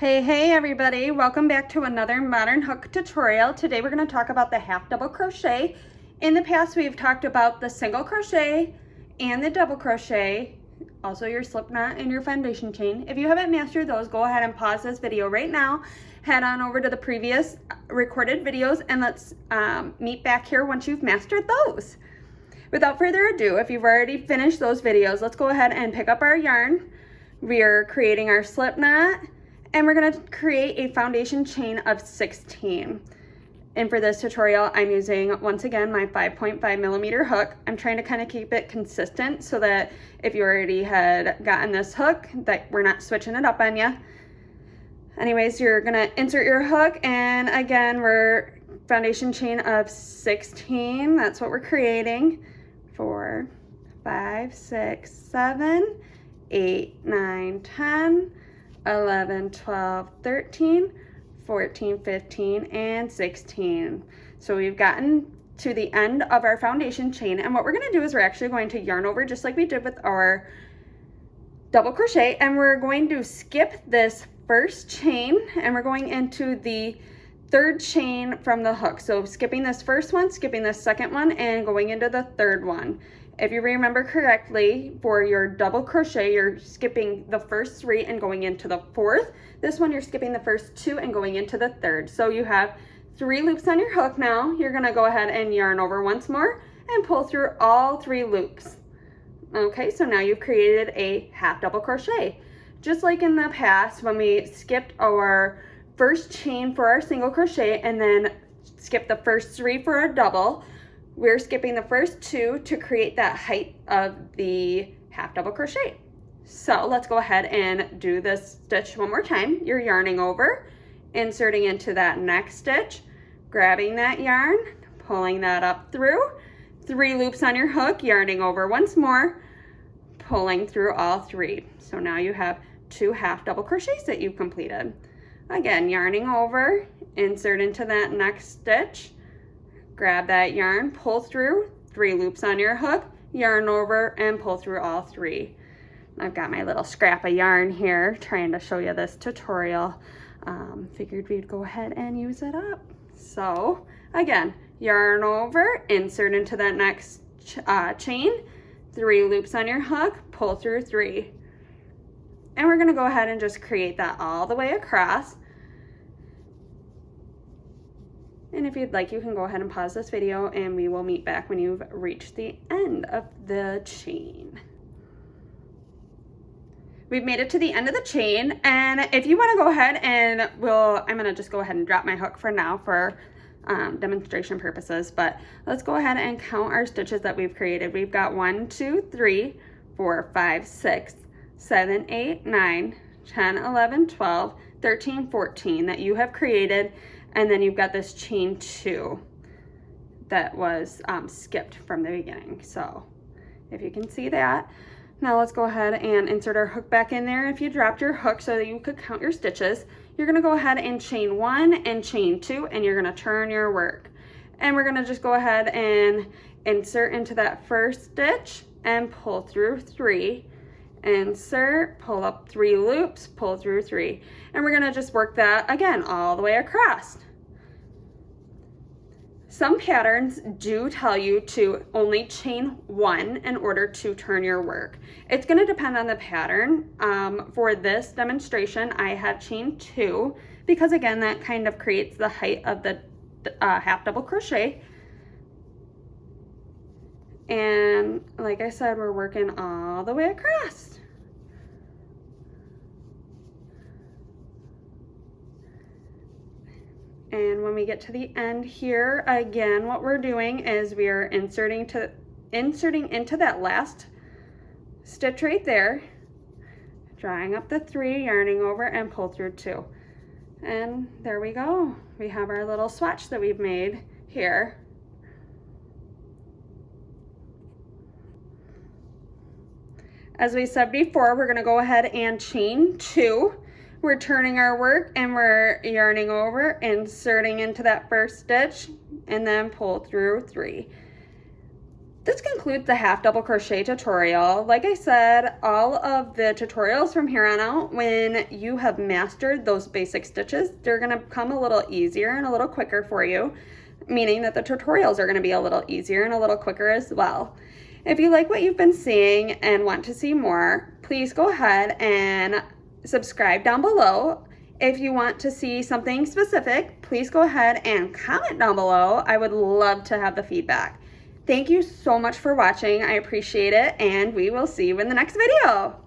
Hey everybody, welcome back to another modern hook tutorial. Today we're going to talk about the half double crochet. In the past we've talked about the single crochet and the double crochet, also your slip knot and your foundation chain. If you haven't mastered those, go ahead and pause this video right now, head on over to the previous recorded videos, and let's meet back here once you've mastered those. Without further ado, if you've already finished those videos, let's go ahead and pick up our yarn. We're creating our slip knot, and we're going to create a foundation chain of 16. And for this tutorial, I'm using, once again, my 5.5 millimeter hook. I'm trying to kind of keep it consistent so that if you already had gotten this hook, that we're not switching it up on you. Anyways, you're going to insert your hook, and again, we're foundation chain of 16. That's what we're creating. 4, 5, 6, 7, 8, 9, 10, 11, 12, 13, 14, 15, and 16. So we've gotten to the end of our foundation chain, and what we're going to do is we're actually going to yarn over just like we did with our double crochet, and we're going to skip this first chain and we're going into the third chain from the hook. So skipping this first one, skipping this second one, and going into the third one. If you remember correctly, for your double crochet, you're skipping the first 3 and going into the 4th. This one, you're skipping the first 2 and going into the 3rd. So you have 3 loops on your hook now. You're gonna go ahead and yarn over once more and pull through all 3 loops. Okay, so now you've created a half double crochet. Just like in the past when we skipped our first chain for our single crochet and then skipped the first 3 for a double, we're skipping the first 2 to create that height of the half double crochet. So let's go ahead and do this stitch one more time. You're yarning over, inserting into that next stitch, grabbing that yarn, pulling that up through, 3 loops on your hook, yarning over once more, pulling through all 3. So now you have 2 half double crochets that you've completed. Again, yarning over, insert into that next stitch, grab that yarn, pull through, 3 loops on your hook, yarn over, and pull through all 3. I've got my little scrap of yarn here trying to show you this tutorial. Figured we'd go ahead and use it up. So again, yarn over, insert into that next chain, 3 loops on your hook, pull through 3. And we're gonna go ahead and just create that all the way across. And if you'd like, you can go ahead and pause this video and we will meet back when you've reached the end of the chain. We've made it to the end of the chain, and if you want to go ahead and I'm going to just go ahead and drop my hook for now for demonstration purposes, but let's go ahead and count our stitches that we've created. We've got 1, 2, 3, 4, 5, 6, 7, 8, 9, 10, 11, 12, 13, 14 that you have created. And then you've got this chain 2 that was skipped from the beginning. So if you can see that, now let's go ahead and insert our hook back in there. If you dropped your hook so that you could count your stitches, you're gonna go ahead and chain 1 and chain 2, and you're gonna turn your work. And we're gonna just go ahead and insert into that first stitch and pull through 3. Insert, pull up 3 loops, pull through 3. And we're gonna just work that again all the way across. Some patterns do tell you to only chain 1 in order to turn your work. It's gonna depend on the pattern. For this demonstration, I have chained 2 because again, that kind of creates the height of the half double crochet. And like I said, we're working all the way across. And when we get to the end here, again, what we're doing is we are inserting into that last stitch right there, drawing up the 3, yarning over, and pull through 2. And there we go. We have our little swatch that we've made here. As we said before, we're gonna go ahead and chain 2. We're turning our work and we're yarning over, inserting into that first stitch, and then pull through 3. This concludes the half double crochet tutorial. Like I said, all of the tutorials from here on out, when you have mastered those basic stitches, they're gonna become a little easier and a little quicker for you, meaning that the tutorials are gonna be a little easier and a little quicker as well. If you like what you've been seeing and want to see more, please go ahead and subscribe down below. If you want to see something specific, please go ahead and comment down below. I would love to have the feedback. Thank you so much for watching. I appreciate it, and we will see you in the next video.